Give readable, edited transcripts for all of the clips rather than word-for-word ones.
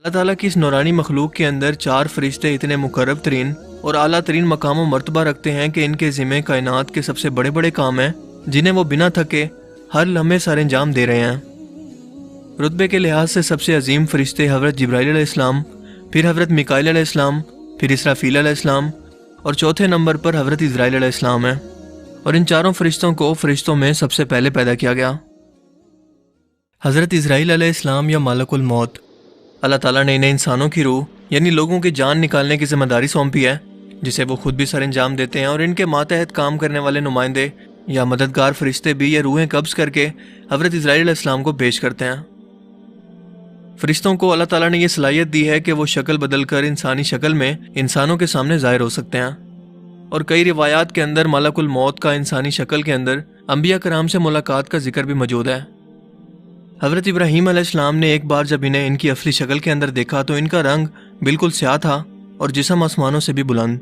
اللہ تعالیٰ کی اس نورانی مخلوق کے اندر 4 فرشتے اتنے مقرب ترین اور اعلیٰ ترین مقام و مرتبہ رکھتے ہیں کہ ان کے ذمہ کائنات کے سب سے بڑے بڑے کام ہیں جنہیں وہ بنا تھکے ہر لمحے سر انجام دے رہے ہیں۔ رتبے کے لحاظ سے سب سے عظیم فرشتے حضرت جبرائیل علیہ السلام، پھر حضرت میکائیل علیہ السلام، پھر اسرافیل علیہ السلام اور چوتھے نمبر پر حضرت اسرائیل علیہ السلام ہیں، اور ان چاروں فرشتوں کو فرشتوں میں سب سے پہلے پیدا کیا گیا۔ حضرت اسرائیل علیہ السلام یا ملک الموت، اللہ تعالیٰ نے انہیں انسانوں کی روح یعنی لوگوں کی جان نکالنے کی ذمہ داری سونپی ہے، جسے وہ خود بھی سر انجام دیتے ہیں، اور ان کے ماتحت کام کرنے والے نمائندے یا مددگار فرشتے بھی یہ روحیں قبض کر کے حضرت اسرائیل علیہ السلام کو پیش کرتے ہیں۔ فرشتوں کو اللہ تعالیٰ نے یہ صلاحیت دی ہے کہ وہ شکل بدل کر انسانی شکل میں انسانوں کے سامنے ظاہر ہو سکتے ہیں، اور کئی روایات کے اندر ملک الموت کا انسانی شکل کے اندر انبیاء کرام سے ملاقات کا ذکر بھی موجود ہے۔ حضرت ابراہیم علیہ السلام نے ایک بار جب انہیں ان کی اصلی شکل کے اندر دیکھا تو ان کا رنگ بالکل سیاہ تھا اور جسم آسمانوں سے بھی بلند،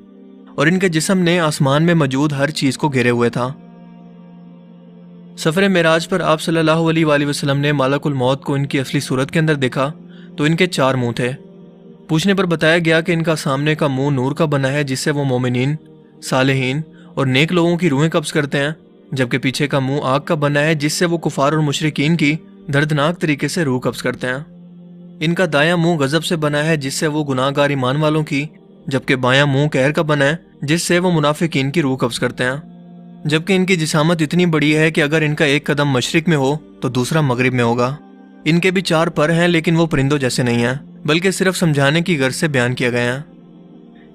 اور ان کے جسم نے آسمان میں موجود ہر چیز کو گھیرے ہوئے تھا۔ سفر معراج پر آپ صلی اللہ علیہ وآلہ وسلم نے ملک الموت کو ان کی اصلی صورت کے اندر دیکھا تو ان کے 4 منہ تھے۔ پوچھنے پر بتایا گیا کہ ان کا سامنے کا منہ نور کا بنا ہے جس سے وہ مومنین، صالحین اور نیک لوگوں کی روحیں قبض کرتے ہیں، جبکہ پیچھے کا منہ آگ کا بنا ہے جس سے وہ کفار اور مشرکین کی دردناک طریقے سے روح قبض کرتے ہیں۔ ان کا دایاں منہ غضب سے بنا ہے جس سے وہ گناہ گار ایمان والوں کی، جبکہ بایاں منہ قہر کا بنا ہے جس سے وہ منافقین کی روح قبض کرتے ہیں۔ جبکہ ان کی جسامت اتنی بڑی ہے کہ اگر ان کا ایک قدم مشرق میں ہو تو دوسرا مغرب میں ہوگا۔ ان کے بھی 4 پر ہیں لیکن وہ پرندوں جیسے نہیں ہیں، بلکہ صرف سمجھانے کی غرض سے بیان کیے گئے ہیں۔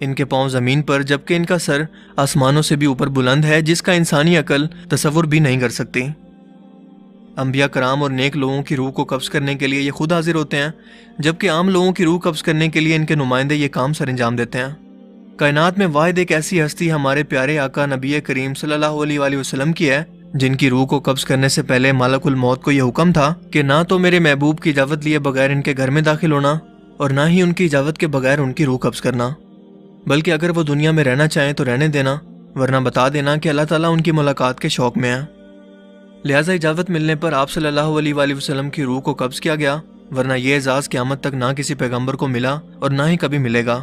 ان کے پاؤں زمین پر جبکہ ان کا سر آسمانوں سے بھی اوپر بلند ہے جس کا انسانی عقل تصور بھی نہیں کر سکتی۔ انبیاء کرام اور نیک لوگوں کی روح کو قبض کرنے کے لیے یہ خود حاضر ہوتے ہیں، جبکہ عام لوگوں کی روح قبض کرنے کے لیے ان کے نمائندے یہ کام سر انجام دیتے ہیں۔ کائنات میں واحد ایک ایسی ہستی ہمارے پیارے آقا نبی کریم صلی اللہ علیہ وآلہ وسلم کی ہے جن کی روح کو قبض کرنے سے پہلے ملک الموت کو یہ حکم تھا کہ نہ تو میرے محبوب کی اجازت لیے بغیر ان کے گھر میں داخل ہونا اور نہ ہی ان کی اجازت کے بغیر ان کی روح قبض کرنا، بلکہ اگر وہ دنیا میں رہنا چاہیں تو رہنے دینا، ورنہ بتا دینا کہ اللہ تعالیٰ ان کی ملاقات کے شوق میں ہے۔ لہٰذا اجازت ملنے پر آپ صلی اللہ علیہ وآلہ وسلم کی روح کو قبض کیا گیا، ورنہ یہ اعزاز قیامت تک نہ کسی پیغمبر کو ملا اور نہ ہی کبھی ملے گا۔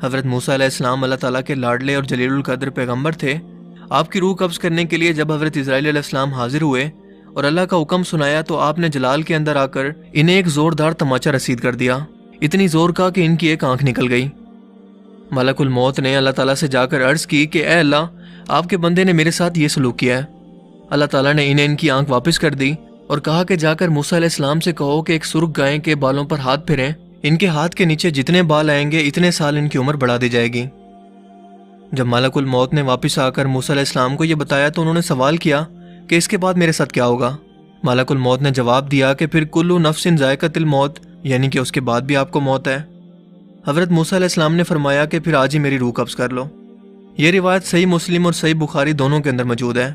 حضرت موسیٰ علیہ السلام اللہ تعالیٰ کے لاڈلے اور جلیل القدر پیغمبر تھے۔ آپ کی روح قبض کرنے کے لیے جب حضرت اسرائیل علیہ السلام حاضر ہوئے اور اللہ کا حکم سنایا تو آپ نے جلال کے اندر آ کر انہیں ایک زوردار تماچا رسید کر دیا، اتنی زور کا کہ ان کی ایک آنکھ نکل گئی۔ ملک الموت نے اللہ تعالیٰ سے جا کر عرض کی کہ اے اللہ، آپ کے بندے نے میرے ساتھ یہ سلوک کیا ہے۔ اللہ تعالیٰ نے انہیں ان کی آنکھ واپس کر دی اور کہا کہ جا کر موسیٰ علیہ السلام سے کہو کہ ایک سرخ گائے کے بالوں پر ہاتھ پھیریں، ان کے ہاتھ کے نیچے جتنے بال آئیں گے اتنے سال ان کی عمر بڑھا دی جائے گی۔ جب ملک الموت نے واپس آ کر موسیٰ علیہ السلام کو یہ بتایا تو انہوں نے سوال کیا کہ اس کے بعد میرے ساتھ کیا ہوگا؟ ملک الموت نے جواب دیا کہ پھر کلو نفس ذائقۃ الموت، یعنی کہ اس کے بعد بھی آپ کو موت ہے۔ حضرت موسیٰ علیہ السلام نے فرمایا کہ پھر آج ہی میری روح قبض کر لو۔ یہ روایت صحیح مسلم اور صحیح بخاری دونوں کے اندر موجود ہے۔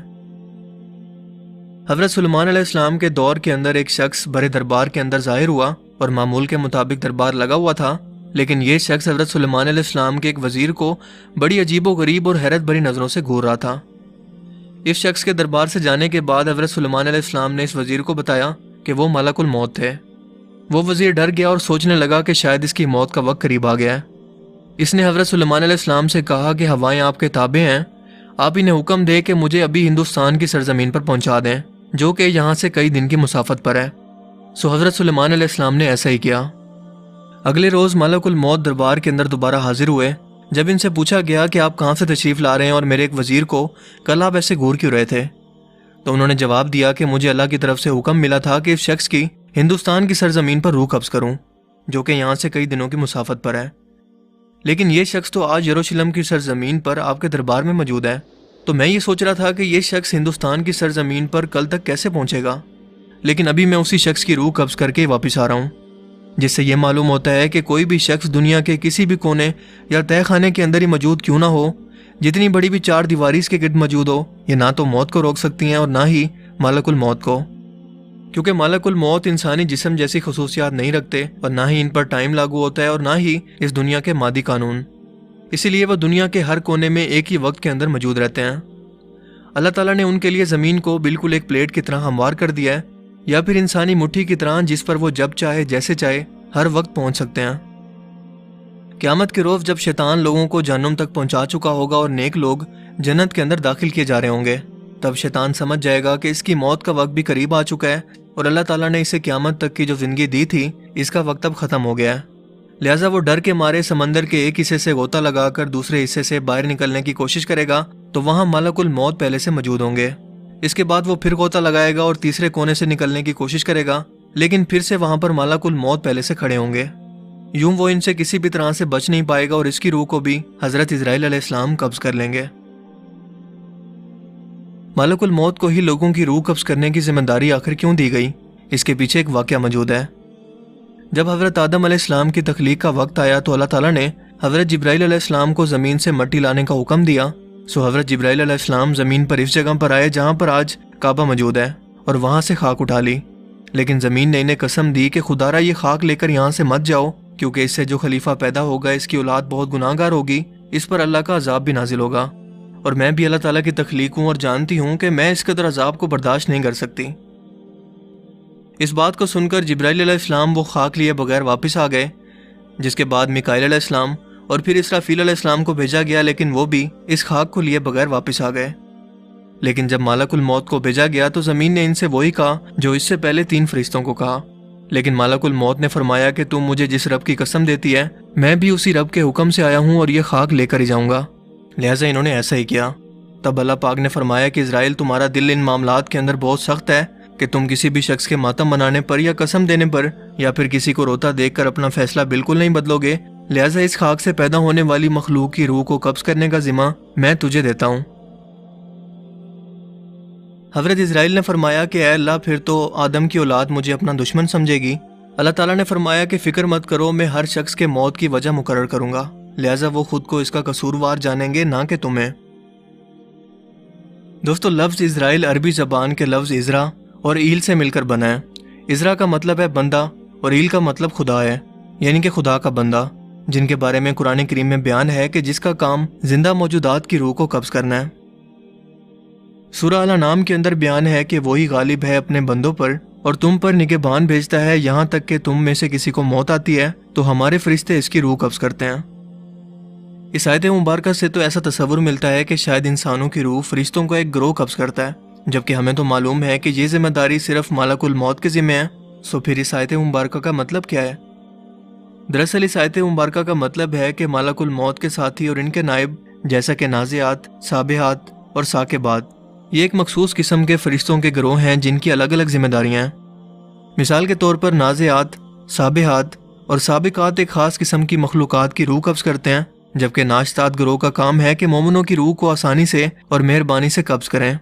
حضرت سلیمان علیہ السلام کے دور کے اندر ایک شخص بڑے دربار کے اندر ظاہر ہوا اور معمول کے مطابق دربار لگا ہوا تھا، لیکن یہ شخص حضرت سلیمان علیہ السلام کے ایک وزیر کو بڑی عجیب و غریب اور حیرت بھری نظروں سے گھور رہا تھا۔ اس شخص کے دربار سے جانے کے بعد حضرت سلیمان علیہ السلام نے اس وزیر کو بتایا کہ وہ ملک الموت تھے۔ وہ وزیر ڈر گیا اور سوچنے لگا کہ شاید اس کی موت کا وقت قریب آ گیا ہے۔ اس نے حضرت سلیمان علیہ السلام سے کہا کہ ہوائیں آپ کے تابع ہیں، آپ انہیں حکم دے کہ مجھے ابھی ہندوستان کی سرزمین پر پہنچا دیں، جو کہ یہاں سے کئی دن کی مسافت پر ہے۔ سو حضرت سلیمان علیہ السلام نے ایسا ہی کیا۔ اگلے روز ملک الموت دربار کے اندر دوبارہ حاضر ہوئے۔ جب ان سے پوچھا گیا کہ آپ کہاں سے تشریف لا رہے ہیں اور میرے ایک وزیر کو کل آپ ایسے گھور کیوں رہے تھے، تو انہوں نے جواب دیا کہ مجھے اللہ کی طرف سے حکم ملا تھا کہ اس شخص کی ہندوستان کی سرزمین پر روح قبض کروں، جو کہ یہاں سے کئی دنوں کی مسافت پر ہے، لیکن یہ شخص تو آج یروشلم کی سرزمین پر آپ کے دربار میں موجود ہے۔ تو میں یہ سوچ رہا تھا کہ یہ شخص ہندوستان کی سرزمین پر کل تک کیسے پہنچے گا، لیکن ابھی میں اسی شخص کی روح قبض کر کے واپس آ رہا ہوں، جس سے یہ معلوم ہوتا ہے کہ کوئی بھی شخص دنیا کے کسی بھی کونے یا تہہ خانے کے اندر ہی موجود کیوں نہ ہو، جتنی بڑی بھی 4 دیواری اس کے گرد موجود ہو، یہ نہ تو موت کو روک سکتی ہیں اور نہ ہی ملک الموت کو، کیونکہ ملک الموت انسانی جسم جیسی خصوصیات نہیں رکھتے اور نہ ہی ان پر ٹائم لاگو ہوتا ہے اور نہ ہی اس دنیا کے مادی قانون، اسی لیے وہ دنیا کے ہر کونے میں ایک ہی وقت کے اندر موجود رہتے ہیں۔ اللہ تعالیٰ نے ان کے لیے زمین کو بالکل ایک پلیٹ کی طرح ہموار کر دیا ہے، یا پھر انسانی مٹھی کی طرح جس پر وہ جب چاہے جیسے چاہے ہر وقت پہنچ سکتے ہیں۔ قیامت کے روز جب شیطان لوگوں کو جہنم تک پہنچا چکا ہوگا اور نیک لوگ جنت کے اندر داخل کیے جا رہے ہوں گے، تب شیطان سمجھ جائے گا کہ اس کی موت کا وقت بھی قریب آ چکا ہے اور اللہ تعالیٰ نے اسے قیامت تک کی جو زندگی دی تھی اس کا وقت اب ختم ہو گیا ہے۔ لہٰذا وہ ڈر کے مارے سمندر کے ایک حصے سے غوطہ لگا کر دوسرے حصے سے باہر نکلنے کی کوشش کرے گا تو وہاں ملک الموت پہلے سے موجود ہوں گے۔ اس کے بعد وہ پھر غوطہ لگائے گا اور تیسرے کونے سے نکلنے کی کوشش کرے گا، لیکن پھر سے وہاں پر ملک الموت پہلے سے کھڑے ہوں گے۔ یوں وہ ان سے کسی بھی طرح سے بچ نہیں پائے گا اور اس کی روح کو بھی حضرت اسرائیل علیہ السلام قبض کر لیں گے۔ ملک الموت کو ہی لوگوں کی روح قبض کرنے کی ذمہ داری آخر کیوں دی گئی؟ اس کے پیچھے ایک واقعہ موجود ہے۔ جب حضرت آدم علیہ السلام کی تخلیق کا وقت آیا تو اللہ تعالیٰ نے حضرت جبرائیل علیہ السلام کو زمین سے مٹی لانے کا حکم دیا۔ سو حضرت جبرائیل علیہ السلام زمین پر اس جگہ پر آئے جہاں پر آج کعبہ موجود ہے اور وہاں سے خاک اٹھا لی، لیکن زمین نے انہیں قسم دی کہ خدارا یہ خاک لے کر یہاں سے مت جاؤ، کیونکہ اس سے جو خلیفہ پیدا ہوگا اس کی اولاد بہت گناہ گار ہوگی، اس پر اللہ کا عذاب بھی نازل ہوگا، اور میں بھی اللہ تعالیٰ کی تخلیق ہوں اور جانتی ہوں کہ میں اس قدر عذاب کو برداشت نہیں کر سکتی۔ اس بات کو سن کر جبرائیل علیہ السلام وہ خاک لیے بغیر واپس آ گئے، جس کے بعد میکائیل علیہ السلام اور پھر اسرافیل علیہ السلام کو بھیجا گیا، لیکن وہ بھی اس خاک کو لیے بغیر واپس آ گئے۔ لیکن جب ملک الموت کو بھیجا گیا تو زمین نے ان سے وہی کہا جو اس سے پہلے 3 فرشتوں کو کہا، لیکن ملک الموت نے فرمایا کہ تم مجھے جس رب کی قسم دیتی ہے میں بھی اسی رب کے حکم سے آیا ہوں اور یہ خاک لے کر ہی جاؤں گا، لہٰذا انہوں نے ایسا ہی کیا۔ تب اللہ پاک نے فرمایا کہ اسرائیل تمہارا دل ان معاملات کے اندر بہت سخت ہے کہ تم کسی بھی شخص کے ماتم منانے پر یا قسم دینے پر یا پھر کسی کو روتا دیکھ کر اپنا فیصلہ بالکل نہیں بدلو گے، لہٰذا اس خاک سے پیدا ہونے والی مخلوق کی روح کو قبض کرنے کا ذمہ میں تجھے دیتا ہوں۔ حضرت اسرائیل نے فرمایا کہ اے اللہ پھر تو آدم کی اولاد مجھے اپنا دشمن سمجھے گی۔ اللہ تعالیٰ نے فرمایا کہ فکر مت کرو، میں ہر شخص کے موت کی وجہ مقرر کروں گا، لہٰذا وہ خود کو اس کا قصوروار جانیں گے نہ کہ تمہیں۔ دوستو لفظ اسرائیل عربی زبان کے لفظ ازرا اور ایل سے مل کر بنا ہے۔ ازرا کا مطلب ہے بندہ اور ایل کا مطلب خدا ہے، یعنی کہ خدا کا بندہ، جن کے بارے میں قرآن کریم میں بیان ہے کہ جس کا کام زندہ موجودات کی روح کو قبض کرنا ہے۔ سورہ الانعام کے اندر بیان ہے کہ وہی غالب ہے اپنے بندوں پر اور تم پر نگہبان بھیجتا ہے، یہاں تک کہ تم میں سے کسی کو موت آتی ہے تو ہمارے فرشتے اس کی روح قبض کرتے ہیں۔ اس آیت مبارکہ سے تو ایسا تصور ملتا ہے کہ شاید انسانوں کی روح فرشتوں کو ایک گروہ قبض کرتا ہے، جبکہ ہمیں تو معلوم ہے کہ یہ ذمہ داری صرف ملک الموت کے ذمہ ہے۔ سو پھر اس آیت مبارکہ کا مطلب کیا ہے؟ دراصل اس آیت مبارکہ کا مطلب ہے کہ ملک الموت کے ساتھی اور ان کے نائب جیسا کہ نازعات، سابحات اور ثاقبات، یہ ایک مخصوص قسم کے فرشتوں کے گروہ ہیں جن کی الگ الگ ذمہ داریاں ہیں۔ مثال کے طور پر نازعات، سابحات اور سابقات ایک خاص قسم کی مخلوقات کی روح قبض کرتے ہیں، جبکہ ناشطات گروہ کا کام ہے کہ مومنوں کی روح کو آسانی سے اور مہربانی سے قبض کریں،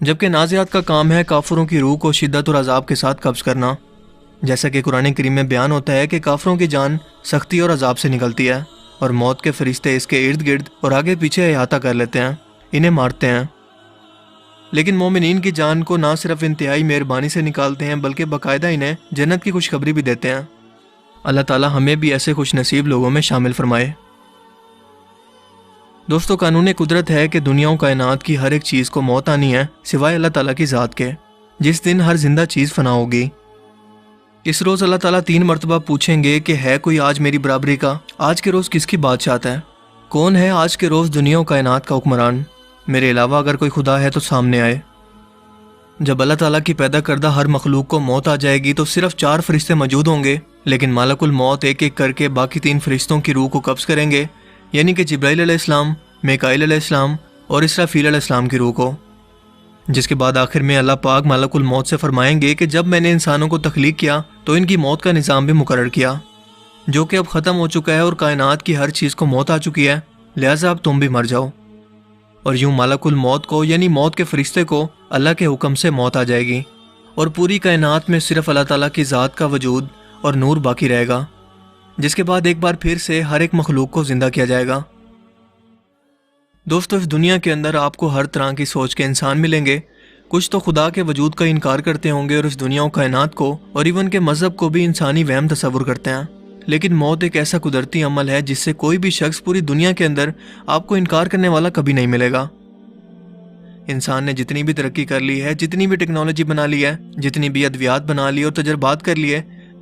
جبکہ نازعات کا کام ہے کافروں کی روح کو شدت اور عذاب کے ساتھ قبض کرنا، جیسا کہ قرآن کریم میں بیان ہوتا ہے کہ کافروں کی جان سختی اور عذاب سے نکلتی ہے اور موت کے فرشتے اس کے ارد گرد اور آگے پیچھے احاطہ کر لیتے ہیں، انہیں مارتے ہیں، لیکن مومنین کی جان کو نہ صرف انتہائی مہربانی سے نکالتے ہیں بلکہ باقاعدہ انہیں جنت کی خوشخبری بھی دیتے ہیں۔ اللہ تعالیٰ ہمیں بھی ایسے خوش نصیب لوگوں میں شامل فرمائے۔ دوستو قانون قدرت ہے کہ دنیا و کائنات کی ہر ایک چیز کو موت آنی ہے سوائے اللہ تعالیٰ کی ذات کے، جس دن ہر زندہ چیز فنا ہوگی۔ اس روز اللہ تعالیٰ 3 مرتبہ پوچھیں گے کہ ہے کوئی آج میری برابری کا؟ آج کے روز کس کی بادشاہت ہے؟ کون ہے آج کے روز دنیا و کائنات کا حکمران؟ میرے علاوہ اگر کوئی خدا ہے تو سامنے آئے۔ جب اللہ تعالیٰ کی پیدا کردہ ہر مخلوق کو موت آ جائے گی تو صرف 4 فرشتے موجود ہوں گے، لیکن ملک الموت ایک ایک کر کے باقی 3 فرشتوں کی روح کو قبض کریں گے، یعنی کہ جبرائیل علیہ السلام، میکائیل علیہ السلام اور اسرافیل علیہ السلام کی روح کو، جس کے بعد آخر میں اللہ پاک ملک الموت سے فرمائیں گے کہ جب میں نے انسانوں کو تخلیق کیا تو ان کی موت کا نظام بھی مقرر کیا، جو کہ اب ختم ہو چکا ہے اور کائنات کی ہر چیز کو موت آ چکی ہے، لہٰذا اب تم بھی مر جاؤ۔ اور یوں ملک الموت کو یعنی موت کے فرشتے کو اللہ کے حکم سے موت آ جائے گی اور پوری کائنات میں صرف اللہ تعالیٰ کی ذات کا وجود اور نور باقی رہے گا، جس کے بعد ایک بار پھر سے ہر ایک مخلوق کو زندہ کیا جائے گا۔ دوستو اس دنیا کے اندر آپ کو ہر طرح کی سوچ کے انسان ملیں گے، کچھ تو خدا کے وجود کا انکار کرتے ہوں گے اور اس دنیا و کائنات کو اور ایون کے مذہب کو بھی انسانی وہم تصور کرتے ہیں، لیکن موت ایک ایسا قدرتی عمل ہے جس سے کوئی بھی شخص پوری دنیا کے اندر آپ کو انکار کرنے والا کبھی نہیں ملے گا۔ انسان نے جتنی بھی ترقی کر لی ہے، جتنی بھی ٹیکنالوجی بنا لی ہے، جتنی بھی ادویات بنا لی اور تجربات کر لیے،